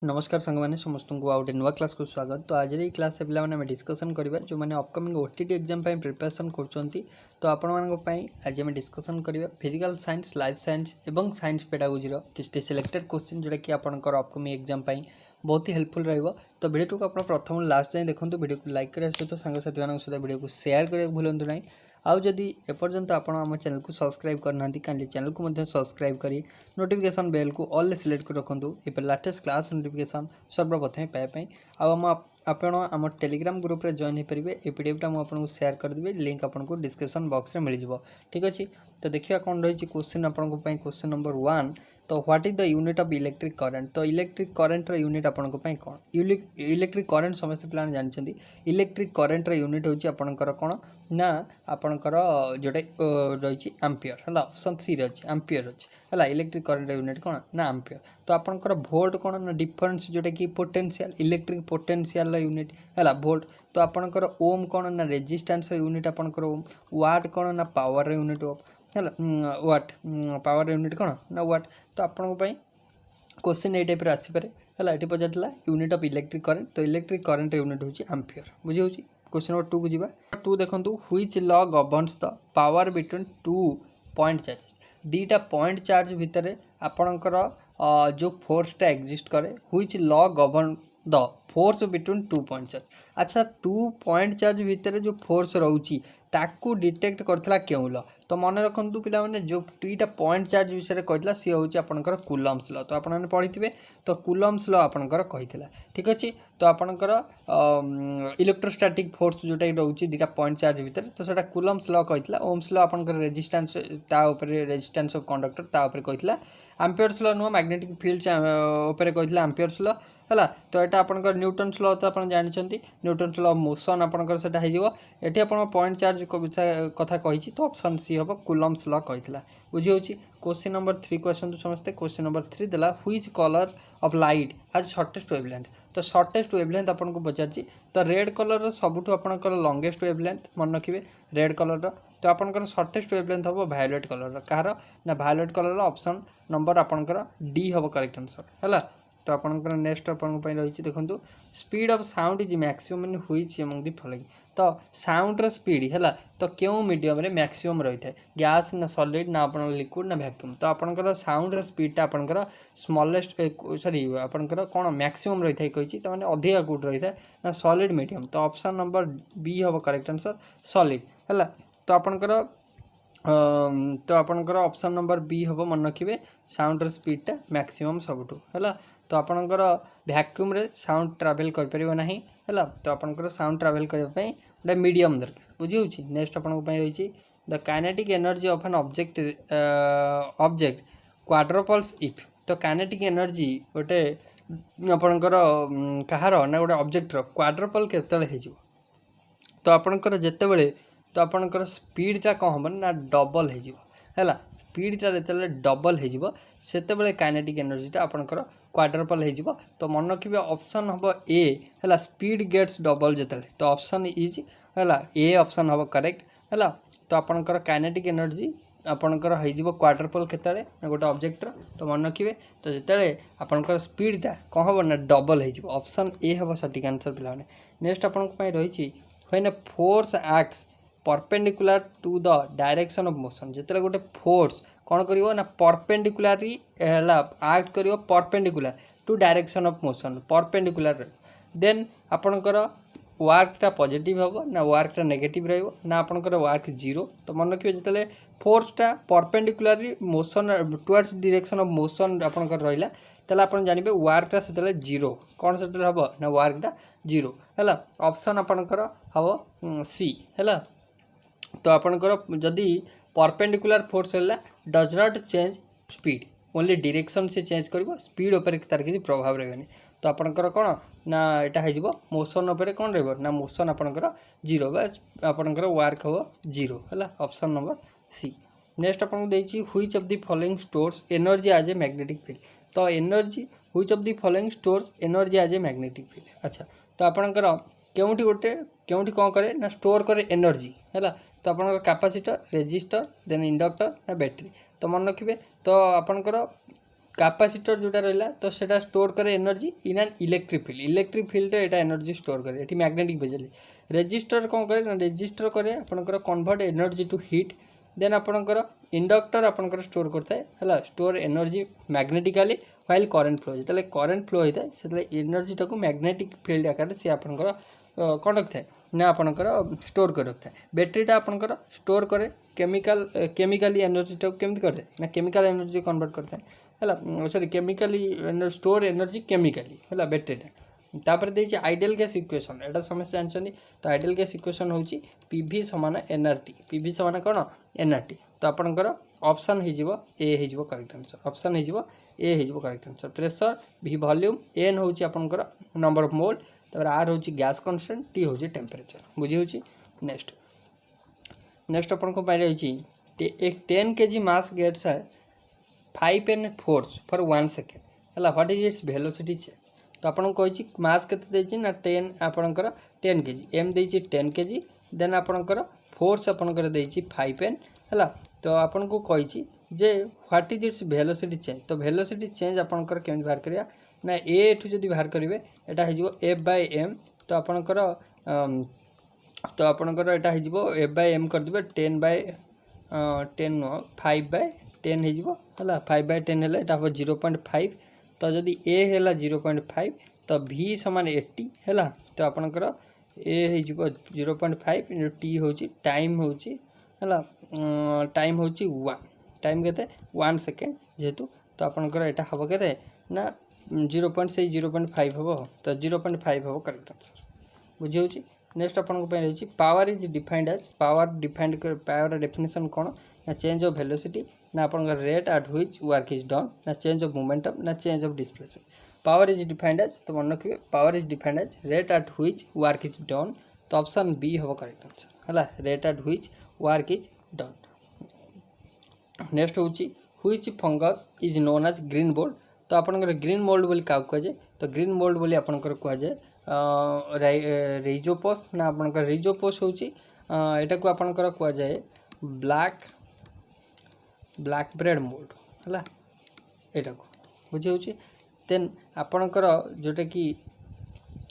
नमस्कार सांग मैंने समस्त को आउटे नुआ क्लास को स्वागत। तो आज ये क्लास पे आम डिस्कसन करवा जो मैंने अपकमिंग ओटीटी एग्जाम प्रिपरेशन कर तो आपण आज आम डिस्कसन करवा फिजिकल साइंस लाइफ साइंस एवं साइंस पेडागोजी किसी सिलेक्टेड क्वेश्चन जोटा कि आपंकर अपकमिंग एग्जाम बहुत ही हेल्पफुल रहिबो। तो वीडियो को आप प्रथम लास्ट जाए देखो, वीडियो को लाइक करने सहित सांगसाथी मान सहित वीडियो को शेयर करने भूलु ना। आउ जदि एपर्यंत आप चैनल को सब्सक्राइब करना काइंडली चैनल को सब्सक्राइब करी नोटिफिकेशन बेल को ऑल सिलेक्ट कर रखुँ ए लेटेस्ट क्लास नोटिफिकेशन सर्वप्रथम पाइबापी। आम टेलीग्राम ग्रुप रे जॉइन हो पारे। ए पीडीएफटा मुझे शेयर करदेवी, लिंक आपको डिस्क्रिप्शन बॉक्स में मिल जाए। ठीक अच्छे, तो देखिए कौन रही क्वेश्चन आपको क्वेश्चन नंबर 1। तो what is the unit of electric current. तो इलेक्ट्रिक करंट यूनिट आपन कौन इलेक्ट्रिक करंट समस्त पिला जानते। इलेक्ट्रिक करंट यूनिट होची आपनकर कौन ना आपनकर जोटा रही एम्पियर है। ऑप्शन सी रही एम्पियर अच्छी है। इलेक्ट्रिक करंट यूनिट कौन ना एम्पियर। तो आपनकर वोल्ट कौन ना डिफरेंस जोटा कि पोटेंशियल इलेक्ट्रिक पोटेंशियल यूनिट है वोल्ट। तो आपनकर ओम कौन ना रेजिस्टेंस यूनिट आपनकर ओम। वाट कौन ना पावर यूनिट है वाट पावर यूनिट कौन ना वाट। तो आपण क्वेश्चन ये टाइप आसपे है। ये पचारा यूनिट ऑफ इलेक्ट्रिक करंट। तो इलेक्ट्रिक करंट यूनिट हूँ एम्पियर। बुझे होची। क्वेश्चन नंबर 2 को जीवा। 2 देखो, which law governs the power between two point charges. दीटा पॉइंट चार्ज भितर आपणकर जो फोर्सटा एक्जिस्ट करे। Which law govern the force between two point charge. अच्छा, 2 पॉइंट चार्ज भितर जो फोर्स रोची ताकू डिटेक्ट करथिला केउ लॉ। तो मन रखु पिला माने जो 2टा पॉइंट चार्ज विषय कहला सी हूँ आपंकर कूलम्स लॉ। तो आपने पढ़ी थे। तो कूलम्स लॉ आपंकर कही। ठीक अच्छे, तो आपंकर इलेक्ट्रोस्टैटिक फोर्स जोटा रोचे 2टा पॉइंट चार्ज भितर। तो सेटा कूलम्स लॉ कही। ओम्स लॉ आपंकर रेजिस्टेंस रेजिस्टेंस ऑफ कंडक्टर तापर कही। एम्पियर्स लॉ नुह मैग्नेटिक फील्ड कही एम्पियर्स लॉ है। तो यहाँ आपंकर न्यूटन्स लॉ तो आप जानते। न्यूटन्स लॉ ऑफ मोशन आपंकर सेटा हो। ये आप पॉइंट चार्ज कथा कही। तो ऑप्शन सी हम कूलम्स लॉ कही। बुझी होची। क्वेश्चन नंबर 3 को आसतु समस्ते। क्वेश्चन नंबर 3 देला which colour of light has shortest wavelength. तो शॉर्टेस्ट वेवलेंथ आपको पचार। तो रेड कलर सबुठ आपंकर लंगेस्ट वेवलेंथ मन रखिए रेड कलर। तो आपंकर शॉर्टेस्ट वेवलेंथ हम वायोलेट कलर। कहार ना वायोलेट कलर ऑप्शन नंबर आपंकर डी हम करेक्ट आंसर है। तो आपंकर नेक्स्ट आपन रही देखो, speed of sound is maximum in which among the following. तो साउंड स्पीड है तो क्यों मीडियम रे मैक्सिमम रही है। गैस ना सॉलिड ना आपन लिक्विड ना वैक्यूम। तो आपंकर साउंड स्पीडटा आपंकर स्मॉलेस्ट सॉरी आपंकर कौन मैक्सिमम रही है कही। तो मैंने अधिका कौट रही है ना सॉलिड मीडियम। तो ऑप्शन नंबर बी हम करेक्ट आंसर सॉलिड है। तो आपंकर ऑप्शन नंबर बी हम मन रखिए साउंड स्पीडटा मैक्सिमम सबुठ है। तो आपंकर वैक्यूम रे साउंड ट्रावेल कर ना है। तो आपंकर साउंड ट्रावेल करने गोटे मीडियम दरकार। बुझी होची। नेक्स्ट आपन रही the kinetic energy of an object object quadruples if. तो काइनेटिक एनर्जी गोटे आपंकर कहार ना गोटे ऑब्जेक्टर क्वाड्रुपल केतले हो। तो आपंकर जितेबले तो आपंकर स्पीडटा कौन हम ना डबल हो। स्पीडटा जिते डबल होते काइनेटिक एनर्जीटा आपंकर क्वाड्रुपल हो। तो मन रखिए ऑप्शन हम ए है स्पीड गेट्स डबल जिते। तो ऑप्शन इज है ए ऑप्शन हम करेक्ट है। तो आपंकर काइनेटिक एनर्जी आपंकर हो क्वाड्रुपल केतले गोटे ऑब्जेक्टर। तो मन रखिए तो जिते आपंकर स्पीडटा कौन हम ना डबल हो। ऑप्शन ए हम सठिक आंसर पिला। नेक्स्ट आपन रही when force acts perpendicular to the direction of motion. जिते गोटे फोर्स कौन करिवो ना परपेंडिकुलरली एक्ट करिवो perpendicular to direction of motion perpendicular. Then आपणकर वर्कटा पॉजिटिव हम ना वर्कटा नेगेटिव रहिबो ना आपणकर वर्क जीरो। तो मन रखिए जिते फोर्सटा perpendicularly motion towards direction of motion आपणकर रहिला ताले आपण जानिबे वर्कटा सेतले जीरो। कौन से हम ना वर्कटा जीरो है। ऑप्शन आपणकर हम सी है। तो आपणकर जदि परपेंडिकुलर फोर्स है does not change speed only direction से चेंज कर स्पीड उपर तार किसी प्रभाव रही। तो आपणकर कौन ना यहाँ हो मोशन उपर कौन रहा मोशन आपणकर जीरो आपणकर वर्क हम जीरो है। Option number C. नेक्स्ट आपको which of the following stores energy as a magnetic field. तो energy which of the following stores energy as a magnetic field. अच्छा, तो आपणकर केउठी गोटे केउठी कौन करे ना स्टोर करे एनर्जी है। तो आपंकर कैपेसिटर रेजिस्टर देन इंडक्टर ना बैटेरी। तो मन रखिए तो आपंकर कैपेसिटर जोटा रहा तो सेटा स्टोर करे energy in an electric field एटा एनर्जी स्टोर करे एटी मैग्नेटिक बेजली रेजिस्टर कौन करे ना रेजिस्टर करे आपनकर convert energy to heat then आपनकर इंडक्टर आपनकर स्टोर करता है store energy magnetically while current flow जो करंट फ्लो होता है से एनर्जी टाक मैग्नेटिक फील्ड आकार से आपनकर कौन रखता है ना आपनकर स्टोर कर रखता है बैटेरीटा आपनकर स्टोर करे केमिकली एनर्जी टाक केमती करता है ना केमिकल एनर्जी कन्वर्ट करता है sorry chemically store energy chemically है बैटेरीटा तापर देछि आइडियल गैस इक्वेशन एटा समस्त जानछनी तो आइडियल गैस इक्वेशन होची पीवी समान एनआरटी पीवी समान कोन एनआरटी तो आपनकर ऑप्शन हे जिवो ए हे जिवो करेक्ट आंसर ऑप्शन हे जिवो ए हे जिवो correct answer pressure V volume n होची आपनकर नंबर ऑफ मोल तापर आर होची गैस कांस्टेंट टी होची टेम्परेचर बुझी होची नेक्स्ट अपन को पाइ रहची एक 10 kg mass gets 5 N force for 1 second हला what is its velocity check तो आपन कहि मास केते देछि ना 10 आपनकर 10 kg एम देछि 10 kg देन आपनकर फोर्स आपनकर देछि 5 N हला तो आपन को कहि जे what is its velocity change तो वेलोसिटी चेंज आपनकर केमि बाहर करिया ना ए एठु जदी बाहर करिवे एटा हे जिवो f/m तो आपनकर एटा हे जिवो f/m कर दिबे 10/10 5/10 हे जिवो हला 5/10 हेला एटा हो 0.5 तो जदि ए है 0.5 तो v समान 80 है तो आपनकर ए हो 0.5 टी हूँ टाइम हूँ है टाइम हूँ 1 टाइम के 1 सेकेंड जेहेतु तो आपनकर एटा हम के ना 0.5 हम तो 0.5 हम करेक्ट आंसर बुझे होची नेक्स्ट अपन को रही power is defined as power definition कौन ना चेंज ऑफ वेलोसिटी ना अपन rate at which work is done ना चेंज ऑफ मोमेंटम ना change of displacement power is defined as तो मन रखिए power is defined as rate at which work is done तो ऑप्शन बी हम correct answer है rate at which work is done next होची which fungus is known as green mould तो आपनकर green mould बोली का कहे तो ग्रीन मोल्ड बोली आपनकर कहे रिजोपोस ना आपनकर रिजोपोस होची एटा को आपनकर कहा जाए ब्लैक ब्रेड मोल्ड है एटा को बुझे होची देन आपनकर जोटा कि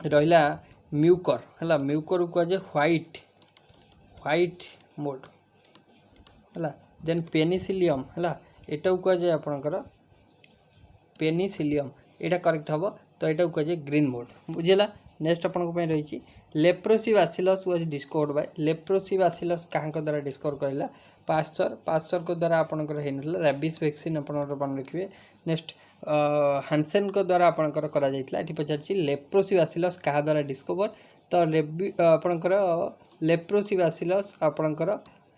रहिला म्यूकर है म्यूकर को कहा जाए व्हाइट मोल्ड है देन पेनिसिलियम है एटा को कहा जाए आपनकर पेनिसिलियम एटा करेक्ट हम तो यहाँ कह ग्रीन मोल्ड बुझेगा नेक्स्ट अपन रही leprosy bacillus was discovered by leprosy bacillus क्या द्वारा डिस्कवर करला पास्चर को द्वारा आपनकर होना रेबिस वैक्सीन आपनकर मन रखिए नेक्स्ट हानसेन को द्वारा आपनकर करा जायतिला एठी पचारछि लेप्रोसी बासिलस क्या द्वारा डिस्कवर तो आपनकर लेप्रोसी बासिलस आपनकर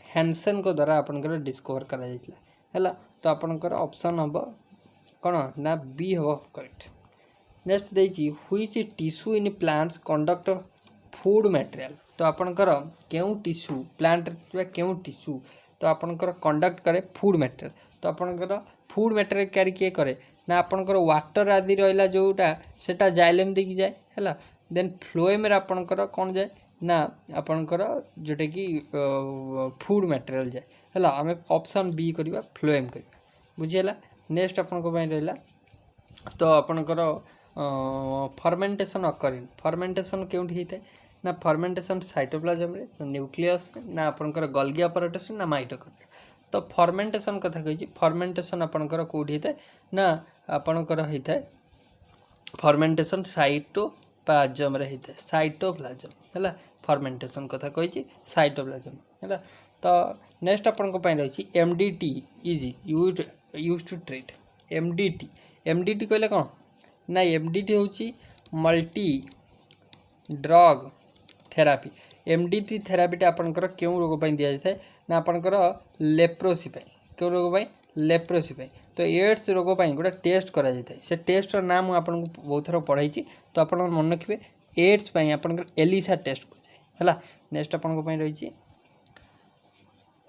हानसेन को द्वारा आपनकर डिस्कवर करा जायतिला है तो आपनकर ऑप्शन हम कौन ना बी हम करेक्ट नेक्स्ट देछि which tissue in plants conduct food material तो आपनकर केउ टिश्यू प्लांट केउ टिश्यू तो आपनकर कंडक्ट करे फूड मटेरियल तो आपनकर फूड मटेरियल क्यारी किए करे ना आपनकर वाटर आदि रहिला जोटा सेटा जाइलेम देखि जाए है देन फ्लोएम रे आपनकर कौन जाए ना आपनकर जोटा कि फूड मटेरियल जाए है आम ऑप्शन बी करवा फ्लोएम करवा बुझीगला नेक्स्ट आपन को रहा तो आपनकर फर्मेंटेशन अकरिंग फर्मेंटेशन केउठी होता है ना फर्मेंटेशन साइटोप्लाज्म रे न्यूक्लियस ना आपनकर गोल्गी अपैरेटस ना माइटोकॉन्ड्रिया तो फर्मेंटेशन कथा कही फर्मेंटेशन आपनकर कोठी होता है ना आपनकर होता है फर्मेंटेशन साइटोप्लाज्म रे होता है साइटोप्लाज्म है फर्मेंटेशन कथा कही साइटोप्लाज्म है तो नेक्स्ट अपन को रही MDT is use to treat MDT कहले कौन ना एमडीटी होची मल्टी ड्रग थेरापी एमडीटी थेरापीटा आपनकर क्यों रोग पर दि जाए ना आपनकर लेप्रोसी क्यों रोग पर लेप्रोसी तो एड्स रोग पर गोटे टेस्ट करा जाए से टेस्टर नाम आपन को बहुत थर पढ़ाई तो आप मन रखिए एड्स आपनकर एलिसा टेस्ट है नेक्स्ट अपन को रही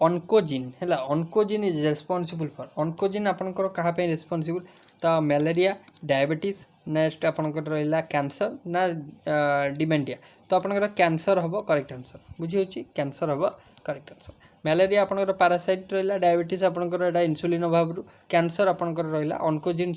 ऑन्कोजिन है ऑन्कोजिन इज रेस्पॉन्सिबल फॉर ऑन्कोजिन आपनकर कहाँ पे रेस्पॉन्सिबल तो मलेरिया डायबिटीज नेक्स्ट आपनकर रहा कैंसर ना डिमेंटिया तो आपनकर कैंसर हम करेक्ट आंसर बुझी कैंसर हम करेक्ट आंसर मैलेरिया आपनकर पैरासाइट रहिला डायबिटीज आपनकर एटा इन्सुलिन अभाव कैंसर आपनकर रहिला ऑन्कोजिन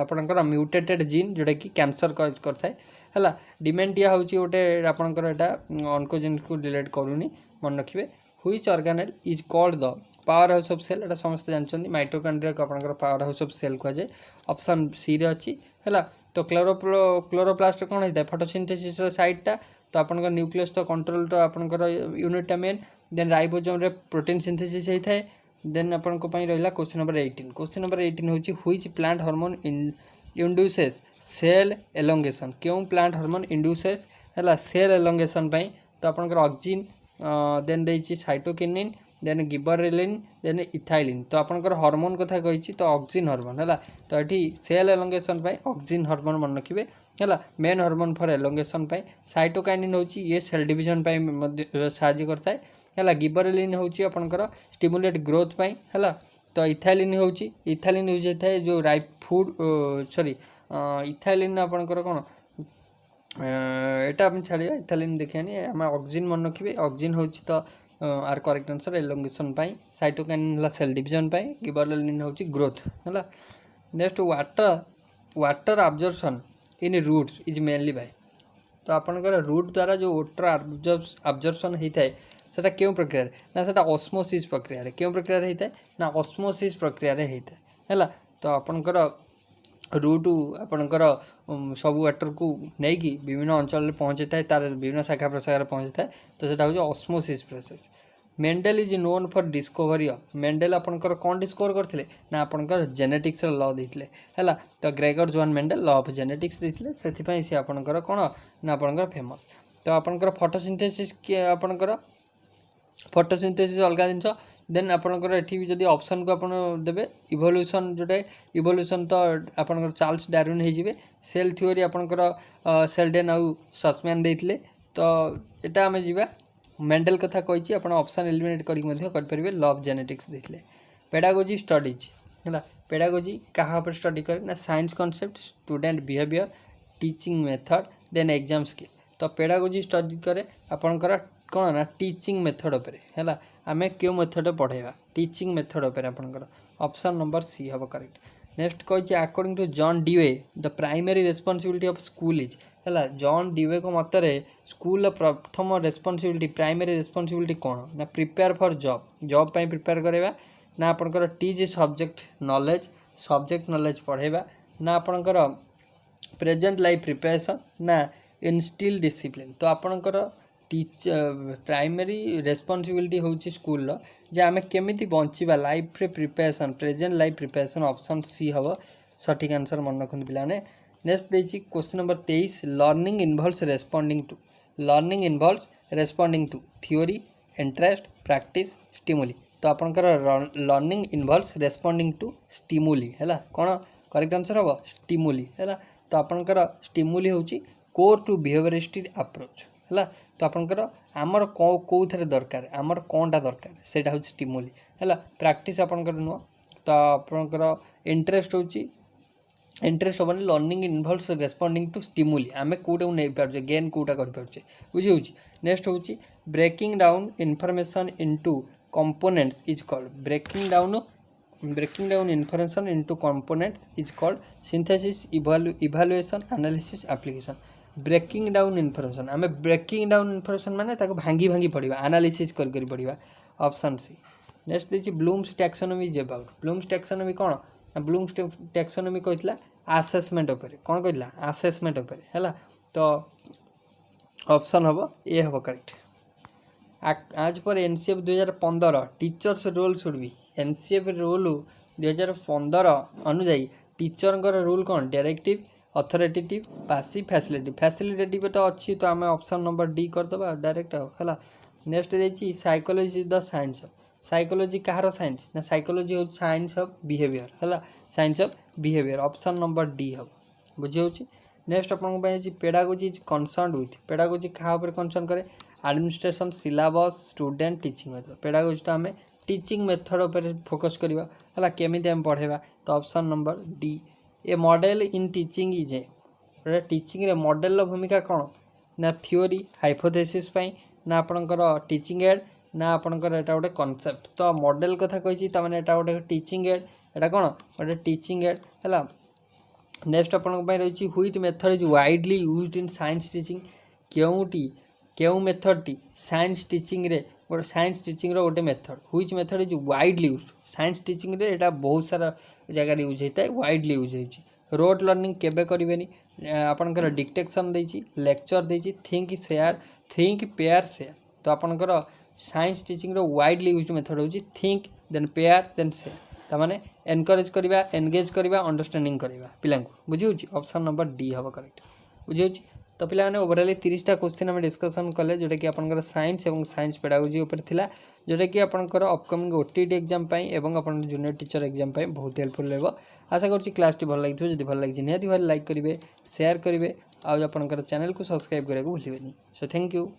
आपनकर म्यूटेटेड जीन जोटा कि कैंसर करथाय हला डिमेंटिया होची गोटे आपनकर एटा ऑन्कोजिन को डिलीट करूनी मन रखिबे which organelle is called the power house of cell एटा समस्त जानछन्ती माइटोकॉन्ड्रिया को आपनकर पावर हाउस ऑफ सेल को जाय ऑप्शन सी रे अछि हला तो क्लोरोप्लास्ट कोन होइता फोटोसिंथेसिस रो साइडटा तो आपनकर न्यूक्लियस तो कंट्रोल तो आपनकर यूनिटटा मेन देन राइबोसोम रे प्रोटीन सिंथेसिस होता है देन अपन को पई रहिला क्वेश्चन नंबर 18 होची which plant hormone induces cell elongation क्यों प्लांट हार्मोन इंड्यूसेस हला सेल एलोंगेशन पई तो आपनकर ऑक्सिन देन देछि cytokinin then gibberellin then ethylene तो आपनकर हार्मोन कथा कहिछि तो ऑक्सिन हार्मोन हला तो एठी सेल एलोंगेशन पई ऑक्सिन हार्मोन मन रखिबे हला मेन हार्मोन फॉर एलोंगेशन पई साइटोकाइनिन होची ये सेल डिवीजन पई साहाय्य करता है हला गिबरेलिन होची आपनकर स्टिमुलेट ग्रोथ पई हला तो इथाइलिन होची इथाइलिन यूज होता है जो राइप फूड सॉरी इथाइलिन आपनकर कोन एटा हम छाड़िया इथाइलिन देखियानी हम ऑक्सिन मन रखिबे ऑक्सिन होची तो आर करेक्ट आंसर एलोंगेशन पई साइटोकाइनिन हला सेल डिवीजन पई गिबरेलिन होची ग्रोथ हला next water absorption in roots is mainly by तो आपनकर रूट द्वारा जो वाटर अब्जॉर्प्शन होता है सेटा क्यों प्रक्रिया ना सेटा ऑस्मोसिस प्रक्रिया रे क्यों प्रक्रिया रे होता है ना ऑस्मोसिस प्रक्रिया रे होता है हैला तो आपनकर रूट आपनकर सब वाटर को नहीं कि विभिन्न अंचल पहुँचे था तार विभिन्न शाखा प्रशाखा पहुँचे था तो सेटा हो osmosis process Mendel is known for discovery of Mendel आपनकर कौन डिस्कवर करथिले ना आपनकर जेनेटिक्स लॉ देथिले हैला तो Gregor Johann Mendel law of genetics देथिले सेथि पई से आपनकर कोन ना आपनकर फेमस तो आपनकर फोटोसिंथेसिस के आपनकर फोटोसिंथेसिस अलग जिनस देन आपनकर एठी भी जदी ऑप्शन को आपन देबे इवोल्यूशन जोटे इवोल्यूशन तो आपनकर चार्ल्स डार्विन हे जिवे सेल थ्योरी आपनकर सेल्डेन आउ सचमैन देथिले तो एटा हमें जिबा मेंडेल कथा कहिछि आपन ऑप्शन एलिमिनेट करि मध्ये कर परिबे लॉ ऑफ जेनेटिक्स देथिले पेडागोजी स्टडीज हला पेडागोजी कहा पर स्टडी करे ना science concept student behaviour teaching method then exam skill तो पेडागोजी स्टडी करे आपनकर कौन ना टीचिंग मेथड उपरे हैला आमे क्यों मेथड पढ़ेबा टीचिंग मेथड उपरे आपनकर ऑप्शन नंबर सी हबो करेक्ट नेक्स्ट कहिछि according to John Dewey the primary responsibility of school is हैला जॉन डीवे को मतरे स्कूल प्रथम रिस्पांसिबिलिटी प्राइमरी रिस्पांसिबिलिटी कोन ना प्रिपेयर फॉर जॉब पई प्रिपेयर करेबा ना आपनकर टीच सब्जेक्ट नॉलेज पढ़ेबा ना आपनकर प्रेजेंट लाइफ प्रिपरेशन ना इनस्टिल डिसिप्लिन तो आपनकर प्राइमरी रेस्पॉन्सिबिलिटी होची स्कूल रो जे आमे केमिति बंचिबा लाइफ रे preparation present life preparation option C हबो सठिक आंसर मन रखन पिलाने नेक्स्ट देछि question number 23 learning involves responding to theory interest practice stimuli तो आपनकर learning involves responding to stimuli हैला कोन करेक्ट आंसर हबो स्टिमुली हैला तो आपनकर स्टिमुली होची कोर टू बिहेवियरिस्टिक अप्रोच हैला तो आपनकर आमर को थरे दरकार आमर कोनटा दरकार सेटा हो स्टिमुली हैला प्रैक्टिस आपनकर नो तो आपनकर इंटरेस्ट होची इंटरेस्ट होबनी learning involves responding to stimuli आमे कोटा नै पारजे गेन कोटा कर पारजे बुझी होची नेक्स्ट होची breaking down information into components is called breaking down information into components is called synthesis evaluation analysis application breaking down information आमे ब्रेकिंग डाउन इनफॉरमेशन माने ताको भांगी भांगी पढ़िबा एनालिसिस कर पढ़िबा ऑप्शन सी नेक्स्ट देछि Bloom's taxonomy is about Bloom's taxonomy कोन ब्लूम्स टैक्सोनॉमी कहितला असेसमेंट ऊपर कोन कहितला असेसमेंट ऊपर हैला तो ऑप्शन हबो ए हबो करेक्ट आज पर NCF 2015 teachers role should be NCF role 2015 अनुଯାयी टीचर रोल कौन डायरेक्टिव अथॉरिटेटिव पैसिव फैसिलिटेटिव तो अच्छी तो आम ऑप्शन नंबर डी करदे डायरेक्ट है नेक्स्ट देखिए psychology the science of psychology कहार साइंस ना साइकोलॉजी हो साइंस ऑफ बिहेवियर है science of behaviour option number D हम बुझी हो नेक्स्ट अपन pedagogy is concern with pedagogy क्या कनसर्न करे administration syllabus student teaching method pedagogy तो आम टीचिंग मेथड उपर फोकस करवा है केमी आम पढ़ेगा तो option number D A model in teaching is a teaching रे मॉडल भूमिका कौन ना थ्योरी हाइपोथेसिस ना आपणकर टीचिंग एड ना आपणकर एटा गोटे कॉन्सेप्ट तो मॉडल कथा कही ताने एटा गोटे टीचिंग एड एटा कौन गोटे टीचिंग एड है। नेक्स्ट आपन रही which method is widely used in science teaching क्यों मेथड टी साइंस टीचिंग रे गोटे साइंस टीचिंग गोटे method which method is widely used science teaching रे एटा बहुत सारा जगह यूज होता है वाइडली यूज हो। रोट लर्निंग केबे करेनि आपनकर डिक्टेक्शन देछि लेक्चर देछि think share think pair share तो आपनकर साइंस टीचिंग रो वाइडली यूज्ड मेथड होछि think then pair then share तामाने encourage करबा एंगेज करबा अंडरस्टैंडिंग करबा पिला बुझी होछि ऑप्शन नंबर डी हबो करेक्ट बुझी होछि। तो पिला माने ओवरऑल 30टा क्वेश्चन हम डिस्कशन कले जोटा कि आपनकर साइंस एवं साइंस पेडागोजी ऊपर थिला जोटा कि आपनकर अपकमिंग ओटीटी एग्जाम पाई एवं आपन जूनियर टीचर एग्जाम पाई बहुत हेल्पफुल रहबो। आशा करछि क्लास टी भल लागिथो जदि भल लागि निहाती भाल लाइक करिवे शेयर करिवे आ आपनकर चैनल को सब्सक्राइब करके भूलिबेनी। So thank you.